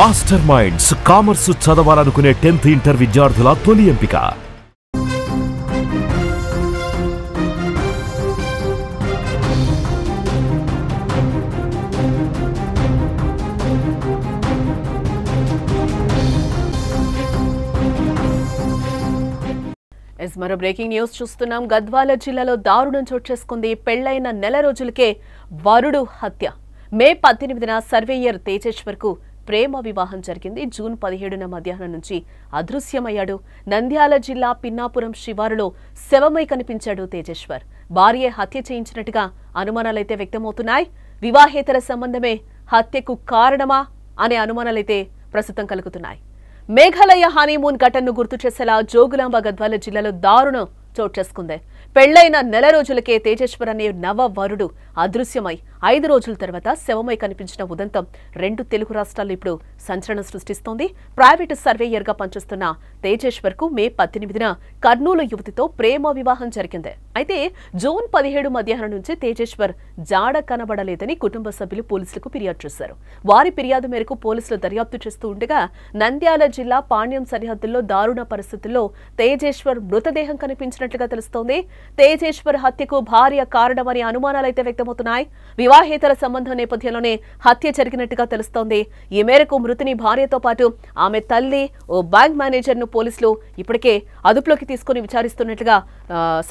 Master minds commerce చదవాలనుకునే 10th inter విద్యార్థుల తొలి ఎంపిక. మరో బ్రేకింగ్ న్యూస్ చూస్తున్నాం. గద్వాల జిల్లాలో దారుణం చోటు చేసుకుంది. పెళ్లైన నెల రోజులకే వరుడు హత్య. మే 18న సర్వేయర్ తేజేశ్వర్కు ప్రేమ వివాహం జరిగింది. జూన్ 17న మధ్యాహ్నం నుంచి అదృశ్యమయ్యాడు. నంద్యాల జిల్లా పిన్నాపురం శివారులో శవమై కనిపించాడు తేజేశ్వర్. భార్యే హత్య చేయించినట్టుగా అనుమానాలైతే వ్యక్తమవుతున్నాయి. వివాహేతర సంబంధమే హత్యకు కారణమా అనే అనుమానాలైతే ప్రస్తుతం కలుగుతున్నాయి. మేఘాలయ హనీమూన్ ఘటనను గుర్తు చేసేలా జోగులాంబ గద్వాల జిల్లాలో దారుణం చోటు చేసుకుంది. పెళ్లైన నెల రోజులకే తేజేశ్వర్ అనే నవ వరుడు అదృశ్యమై 5 రోజుల తర్వాత శవమై కనిపించిన ఉదంతం 2 తెలుగు రాష్ట్రాల్లో ఇప్పుడు సంచలనం సృష్టిస్తోంది. ప్రైవేటు సర్వేయర్గా పనిచేస్తున్న తేజేశ్వర్ కు మే 18న కర్నూలు యువతితో ప్రేమ వివాహం జరిగింది. అయితే జూన్ 17 మధ్యాహ్నం నుంచి తేజేశ్వర్ జాడ కనబడలేదని కుటుంబ సభ్యులు పోలీసులకు ఫిర్యాదు చేశారు. వారి ఫిర్యాదు మేరకు పోలీసులు దర్యాప్తు చేస్తూ ఉండగా నంద్యాల జిల్లా పాణ్యం సరిహద్దుల్లో దారుణ పరిస్థితుల్లో తేజేశ్వర్ మృతదేహం కనిపించినట్లుగా తెలుస్తోంది. తేజేశ్వర్ హత్యకు భార్య కారణమనే అనుమానాలైతే వ్యక్తమవుతున్నాయి. వివాహేతర సంబంధం నేపథ్యంలోనే హత్య జరిగినట్టుగా తెలుస్తోంది. ఈ మేరకు మృతుని భార్యతో పాటు ఆమె తల్లి, ఓ బ్యాంక్ మేనేజర్ ను పోలీసులు ఇప్పటికే అదుపులోకి తీసుకుని విచారిస్తున్నట్లుగా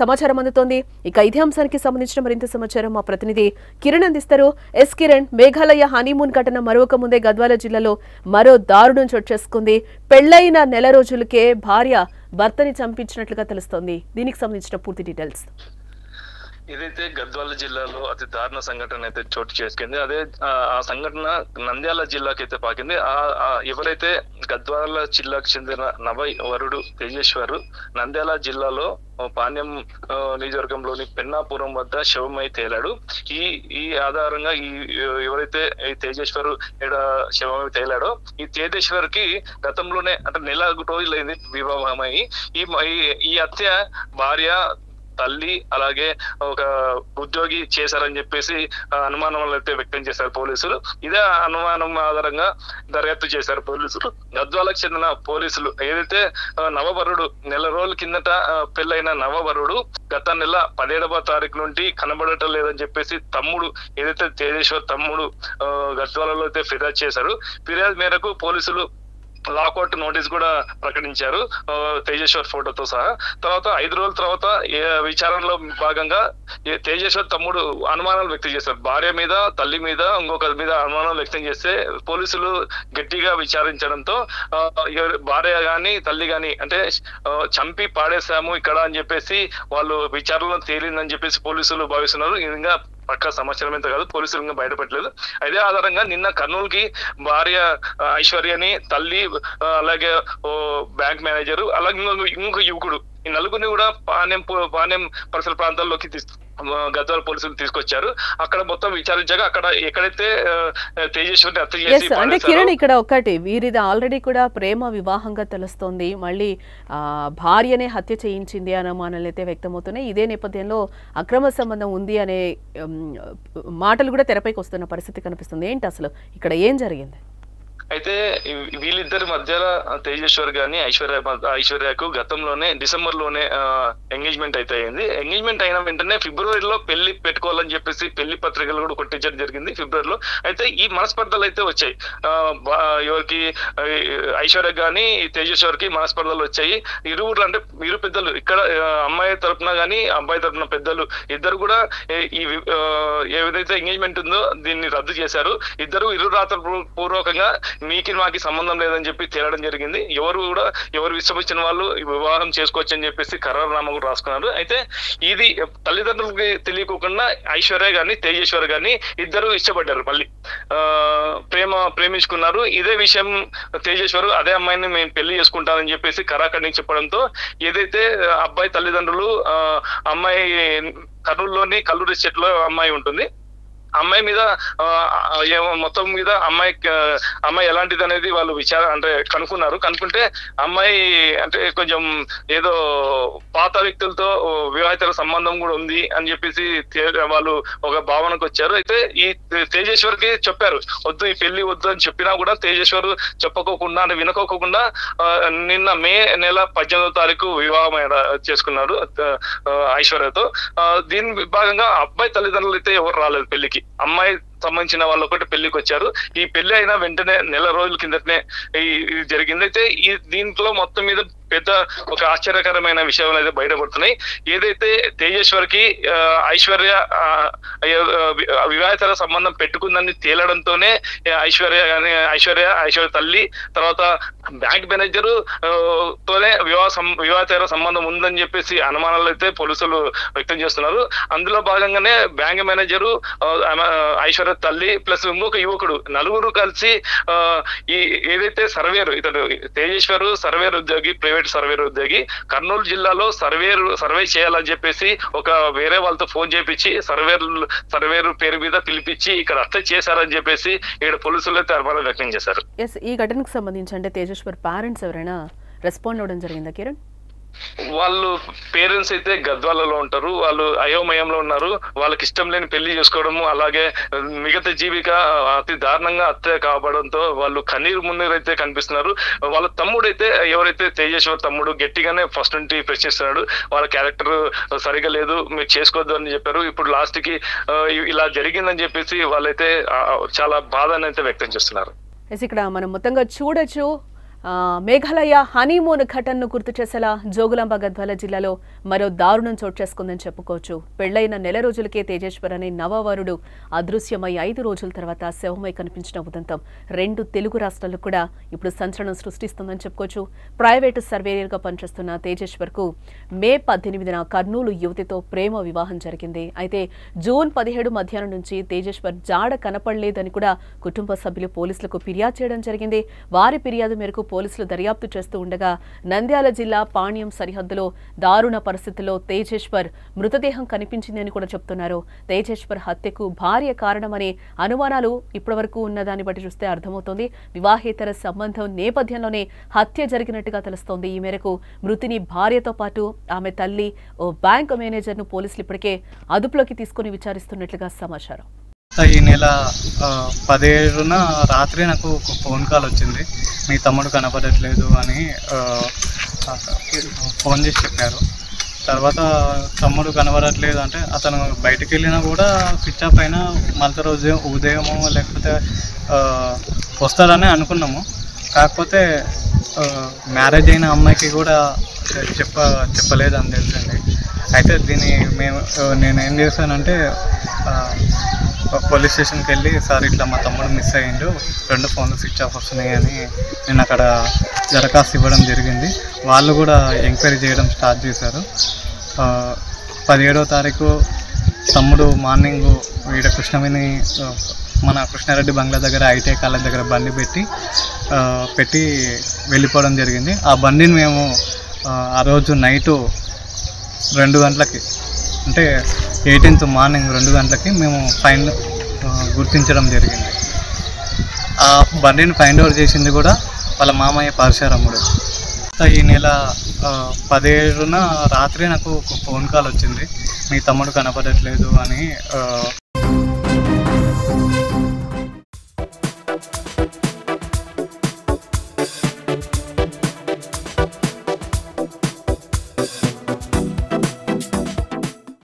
సమాచారం అందుతోంది. ఇక ఇదే అంశానికి సంబంధించిన మరింత సమాచారం మా ప్రతినిధి కిరణ్ అందిస్తారు. ఎస్ కిరణ్, మేఘాలయ హనీమూన్ ఘటన మరొక ముందే గద్వాల జిల్లాలో మరో దారుణం చోటు చేసుకుంది. పెళ్లైన నెల రోజులకే భార్య భర్తని చంపించినట్లుగా తెలుస్తోంది. దీనికి సంబంధించిన పూర్తి డీటెయిల్స్. ఏదైతే గద్వాల జిల్లాలో అతి దారుణ సంఘటన అయితే చోటు చేసుకుంది, అదే ఆ సంఘటన నంద్యాల జిల్లాకి అయితే పాకింది. ఎవరైతే గద్వాల జిల్లాకు చెందిన నవ వరుడు తేజేశ్వర్ నంద్యాల జిల్లాలో పాణ్యం నియోజకవర్గంలోని పెన్నాపురం వద్ద శవమై తేలాడు. ఈ ఆధారంగా ఎవరైతే ఈ తేజేశ్వర్ శవమై తేలాడో ఈ తేజేశ్వర్ కి గతంలోనే అంటే నెల రోజులైంది వివాహమై. ఈ హత్య భార్య, తల్లి అలాగే ఒక ఉద్యోగి చేశారని చెప్పేసి అనుమానాలు అయితే వ్యక్తం చేశారు పోలీసులు. ఇదే అనుమానం ఆధారంగా దర్యాప్తు చేశారు పోలీసులు. గద్వాలకు చెందిన పోలీసులు ఏదైతే నవవరుడు నెల రోజుల కిందట పెళ్ళైన నవవరుడు గత నెల 17వ తారీఖు నుండి కనబడటం లేదని చెప్పేసి తమ్ముడు ఏదైతే తేజేశ్వర్ తమ్ముడు గద్వాలలో అయితే ఫిర్యాదు చేశారు. ఫిర్యాదు మేరకు పోలీసులు లాకౌట్ నోటీస్ కూడా ప్రకటించారు తేజేశ్వర్ ఫోటోతో సహా. తర్వాత 5 రోజుల తర్వాత విచారణలో భాగంగా తేజేశ్వర్ తమ్ముడు అనుమానాలు వ్యక్తం చేశారు. భార్య మీద, తల్లి మీద, ఇంకొకరి మీద అనుమానాలు వ్యక్తం చేస్తే పోలీసులు గట్టిగా విచారించడంతో భార్య గాని తల్లి గాని అంటే చంపి పాడేశాము ఇక్కడ అని చెప్పేసి వాళ్ళు విచారణలో తేలిందని చెప్పేసి పోలీసులు భావిస్తున్నారు. ఇంకా పక్కా సమాచారం ఎంత కాదు, పోలీసులు ఇంకా బయటపెట్టలేదు. అదే ఆధారంగా నిన్న కర్నూలుకి భార్య ఐశ్వర్యని, తల్లి అలాగే ఓ బ్యాంక్ మేనేజర్ అలాగే ఇంకొక యువకుడు, ఈ నలుగురిని కూడా పాణ్యం పరిసర ప్రాంతాల్లోకి గద్వాల పోలీసులు తీసుకొచ్చారు. అక్కడ మొత్తం విచారించగా అక్కడ ఎక్కడైతే తేజేశ్వరిని హత్య చేసి అంటే కిరణ్ ఇక్కడ ఒకటి వీరిది ఆల్రెడీ కూడా ప్రేమ వివాహంగా తెలుస్తోంది. మళ్ళీ భార్యనే హత్య చేయించింది అనుమానాలు అయితే వ్యక్తమవుతున్నాయి. ఇదే నేపథ్యంలో అక్రమ సంబంధం ఉంది అనే మాటలు కూడా తెరపైకి వస్తున్న పరిస్థితి కనిపిస్తుంది. ఏంటి అసలు ఇక్కడ ఏం జరిగింది? అయితే వీళ్ళిద్దరి మధ్యలో తేజేశ్వర్ గాని ఐశ్వర్యకు గతంలోనే డిసెంబర్ లోనే ఎంగేజ్మెంట్ అయితే అయింది. ఎంగేజ్మెంట్ అయిన వెంటనే ఫిబ్రవరిలో పెళ్లి పెట్టుకోవాలని చెప్పేసి పెళ్లి పత్రికలు కూడా కొట్టించడం జరిగింది ఫిబ్రవరిలో. అయితే ఈ మనస్పర్ధలు అయితే వచ్చాయి. ఎవరికి ఐశ్వర్య గాని తేజేశ్వర్ కి మనస్పర్ధలు వచ్చాయి. ఇరువురు అంటే ఇరు పెద్దలు ఇక్కడ అమ్మాయి తరపున గాని అబ్బాయి తరపున పెద్దలు ఇద్దరు కూడా ఈ ఏదైతే ఎంగేజ్మెంట్ ఉందో దీన్ని రద్దు చేశారు. ఇరు రాత్ర పూర్వకంగా మీకి మాకి సంబంధం లేదని చెప్పి తేలడం జరిగింది. ఎవరు ఇష్టమిచ్చిన వాళ్ళు వివాహం చేసుకోవచ్చు అని చెప్పేసి ఖరారునామా కూడా రాసుకున్నారు. అయితే ఇది తల్లిదండ్రులకి తెలియకుండా ఐశ్వర్య గాని తేజేశ్వర్ గాని ఇద్దరు ఇష్టపడ్డారు. మళ్ళీ ప్రేమించుకున్నారు. ఇదే విషయం తేజేశ్వర్ అదే అమ్మాయిని మేము పెళ్లి చేసుకుంటానని చెప్పేసి ఖరాఖండిగా చెప్పడంతో ఏదైతే అబ్బాయి తల్లిదండ్రులు అమ్మాయి కర్నూలులోని కల్లూరి చెట్లో అమ్మాయి ఉంటుంది, అమ్మాయి మీద మొత్తం మీద అమ్మాయి ఎలాంటిది అనేది వాళ్ళు అంటే కనుక్కుంటే అమ్మాయి అంటే కొంచెం ఏదో పాత వ్యక్తులతో వివాహితర సంబంధం కూడా ఉంది అని చెప్పేసి వాళ్ళు ఒక భావనకు వచ్చారు. అయితే ఈ తేజేశ్వర్కి చెప్పారు వద్దు, ఈ పెళ్లి వద్దు అని చెప్పినా కూడా తేజేశ్వర్ చెప్పుకోకుండా అంటే వినుకోకుండా నిన్న మే నెల 18వ తారీఖు వివాహం చేసుకున్నాడు ఐశ్వర్యతో. దీని భాగంగా అబ్బాయి తల్లిదండ్రులు అయితే ఎవరు రాలేదు పెళ్లికి. అమ్మాయి సంబంధించిన వాళ్ళు ఒకటి పెళ్లికి వచ్చారు. ఈ పెళ్లి అయిన వెంటనే నెల రోజుల కిందటనే ఇది జరిగింది. అయితే దీంట్లో మొత్తం మీద పెద్ద ఒక ఆశ్చర్యకరమైన విషయాలు అయితే బయటపడుతున్నాయి. ఏదైతే తేజేశ్వర్కి ఐశ్వర్య వివాహితర సంబంధం పెట్టుకుందని తేలడంతోనే ఐశ్వర్య తల్లి తర్వాత బ్యాంక్ మేనేజరు తోనే వివాహితర సంబంధం ఉందని చెప్పేసి అనుమానాలు అయితే పోలీసులు వ్యక్తం చేస్తున్నారు. అందులో భాగంగానే బ్యాంక్ మేనేజరు ఐశ్వర్య తల్లి ప్లస్ ఇంకొక యువకుడు నలుగురు కలిసి ఈ ఏదైతే సర్వేరు ఇతడు తేజేశ్వర్ సర్వేర్ ఉద్యోగి, ప్రైవేట్ సర్వేర్ ఉద్యోగి, కర్నూలు జిల్లాలో సర్వే చేయాలని చెప్పేసి ఒక వేరే వాళ్ళతో ఫోన్ చేపించి సర్వేరు పేరు మీద పిలిపించి ఇక్కడ అరెస్ట్ చేశారని చెప్పేసి ఇక్కడ పోలీసులు అయితే అనుమానం వ్యక్తం చేశారు. ఈ ఘటనకు సంబంధించి అంటే తేజేశ్వర్ పేరెంట్స్ ఎవరైనా రెస్పాండ్ అవ్వడం జరిగిందా కిరణ్? వాళ్ళు పేరెంట్స్ అయితే గద్వాలలో ఉంటారు. వాళ్ళు అయోమయంలో ఉన్నారు. వాళ్ళకి ఇష్టం లేని పెళ్లి చేసుకోవడము, అలాగే మిగతా జీవిక అతి దారుణంగా హత్య కావడంతో వాళ్ళు కన్నీరు మున్నీరు అయితే కనిపిస్తున్నారు. వాళ్ళ తమ్ముడైతే ఎవరైతే తేజేశ్వర్ తమ్ముడు గట్టిగానే ఫస్ట్ నుండి ప్రశ్నిస్తున్నాడు. వాళ్ళ క్యారెక్టర్ సరిగా లేదు, మీరు చేసుకోవద్దు అని చెప్పారు. ఇప్పుడు లాస్ట్ కి ఇలా జరిగిందని చెప్పేసి వాళ్ళైతే చాలా బాధని అయితే వ్యక్తం చేస్తున్నారు. ఇక్కడ మనం మొత్తంగా చూడొచ్చు మేఘాలయ హనీమూన్ ఘటనను గుర్తు చేసేలా జోగులాంబ గద్వాల జిల్లాలో మరో దారుణం చోటు చేసుకుందని చెప్పుకోవచ్చు. పెళ్లైన నెల రోజులకే తేజేశ్వర్ అనే నవవరుడు అదృశ్యమై 5 రోజుల తర్వాత శవమై కనిపించిన ఉదంతం 2 తెలుగు రాష్ట్రాలకు కూడా ఇప్పుడు సంచలనం సృష్టిస్తుందని చెప్పుకోవచ్చు. ప్రైవేటు సర్వేయర్గా పనిచేస్తున్న తేజేశ్వర్ కు మే 18న కర్నూలు యువతితో ప్రేమ వివాహం జరిగింది. అయితే జూన్ 17 మధ్యాహ్నం నుంచి తేజేశ్వర్ జాడ కనపడలేదని కూడా కుటుంబ సభ్యులు పోలీసులకు ఫిర్యాదు చేయడం జరిగింది. వారి ఫిర్యాదు మేరకు పోలీసులు దర్యాప్తు చేస్తూ ఉండగా నంద్యాల జిల్లా పాణ్యం సరిహద్దులో దారుణ పరిస్థితుల్లో తేజేశ్వర్ మృతదేహం కనిపించిందని కూడా చెప్తున్నారు. తేజేశ్వర్ హత్యకు భార్య కారణమనే అనుమానాలు ఇప్పటివరకు ఉన్నదాన్ని బట్టి చూస్తే అర్థమవుతోంది. వివాహేతర సంబంధం నేపథ్యంలోనే హత్య జరిగినట్టుగా తెలుస్తోంది. ఈ మేరకు మృతుని భార్యతో పాటు ఆమె తల్లి, ఓ బ్యాంకు మేనేజర్ను పోలీసులు ఇప్పటికే అదుపులోకి తీసుకుని విచారిస్తున్నట్లుగా సమాచారం. ఈ నెల 17న రాత్రి నాకు ఒక ఫోన్ కాల్ వచ్చింది. మీ తమ్ముడు కనపడట్లేదు అని ఫోన్ చేసి చెప్పారు. తర్వాత తమ్ముడు కనబడట్లేదు అంటే అతను బయటకు వెళ్ళినా కూడా స్విచ్ ఆఫ్ అయినా మళ్ళీ రోజు ఉదయమో లేకపోతే వస్తాడని అనుకున్నాము. కాకపోతే మ్యారేజ్ అయిన అమ్మాయికి కూడా చెప్పలేదని తెలుసండి. అయితే నేను ఏం చేశానంటే పోలీస్ స్టేషన్కి వెళ్ళి సార్ ఇట్లా మా తమ్ముడు మిస్ అయ్యిండు, 2 ఫోన్లు స్విచ్ ఆఫ్ వస్తున్నాయి అని నేను అక్కడ దరఖాస్తు ఇవ్వడం జరిగింది. వాళ్ళు కూడా ఎంక్వైరీ చేయడం స్టార్ట్ చేశారు. 17వ తారీఖు తమ్ముడు మార్నింగ్ వీడ కృష్ణవేణి మన కృష్ణారెడ్డి బంగ్లా దగ్గర ఐటీ కాలేజ్ దగ్గర బండి పెట్టి వెళ్ళిపోవడం జరిగింది. ఆ బండిని మేము ఆ రోజు నైటు 2 గంటలకి అంటే 18th మార్నింగ్ 2 గంటలకి మేము గుర్తించడం జరిగింది. ఆ బండిని ఫైండ్ అవుట్ చేసింది కూడా వాళ్ళ మామయ్య పరశురాముడు. ఈ నెల 17న రాత్రి నాకు ఒక ఫోన్ కాల్ వచ్చింది. మీ తమ్ముడు కనపడట్లేదు అని